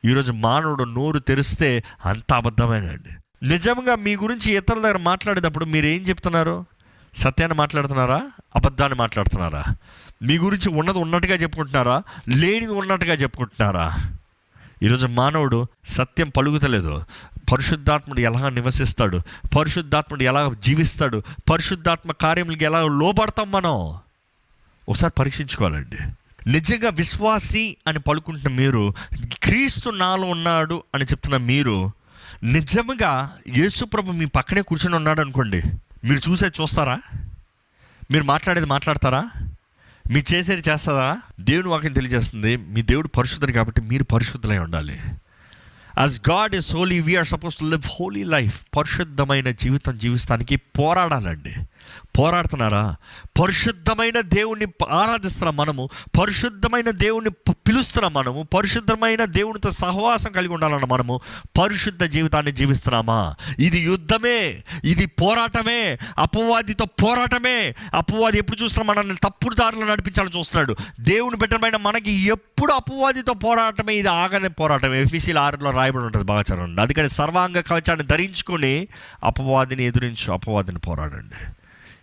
ఈరోజు మానవుడు నోరు తెరిస్తే అంత అబద్ధమేనండి. నిజంగా మీ గురించి ఇతరుల దగ్గర మాట్లాడేటప్పుడు మీరు ఏం చెప్తున్నారు? సత్యాన్ని మాట్లాడుతున్నారా, అబద్ధాన్ని మాట్లాడుతున్నారా? మీ గురించి ఉన్నది ఉన్నట్టుగా చెప్పుకుంటున్నారా, లేనిది ఉన్నట్టుగా చెప్పుకుంటున్నారా? ఈరోజు మానవుడు సత్యం పలుకుతలేదు. పరిశుద్ధాత్ముడు ఎలా నివసిస్తాడు, పరిశుద్ధాత్ముడు ఎలా జీవిస్తాడు, పరిశుద్ధాత్మ కార్యములకి ఎలా లోబడతాం మనం ఒకసారి పరీక్షించుకోవాలండి. నిజంగా విశ్వాసి అని పలుకుంటున్న మీరు, క్రీస్తు నాలో ఉన్నాడు అని చెప్తున్న మీరు, నిజంగా యేసుప్రభు మీ పక్కనే కూర్చొని ఉన్నాడు అనుకోండి, మీరు చూస్తారా? మీరు మాట్లాడేది మాట్లాడతారా? మీరు చేసేది చేస్తారా? దేవుని వాక్యం తెలియజేస్తుంది, మీ దేవుడు పరిశుద్ధుడు కాబట్టి మీరు పరిశుద్ధులై ఉండాలి. As God is holy, we are suppose to live holy life. పరిశుద్ధమైన జీవితం జీవిస్తానికి పోరాడాలండి. పోరాడుతున్నారా? పరిశుద్ధమైన దేవుణ్ణి ఆరాధిస్తున్నాం మనము, పరిశుద్ధమైన దేవుణ్ణి పిలుస్తున్నాం మనము, పరిశుద్ధమైన దేవునితో సహవాసం కలిగి ఉండాలన్న మనము పరిశుద్ధ జీవితాన్ని జీవిస్తున్నామా? ఇది యుద్ధమే, ఇది పోరాటమే, అపవాదితో పోరాటమే. అపవాది ఎప్పుడు చూస్తున్నా మనల్ని తప్పుడు దారిలో నడిపించాలని చూస్తున్నాడు. దేవుని బిడ్డమైన మనకి ఎప్పుడు అపవాదితో పోరాటమే, ఇది ఆగనే పోరాటం. ఎఫెసీయుల 6లో రాయబడి ఉంటుంది, బాగా చదవండి. అందుకని సర్వాంగ కవచాన్ని ధరించుకొని అపవాదిని ఎదురించు, అపవాదిని పోరాడండి.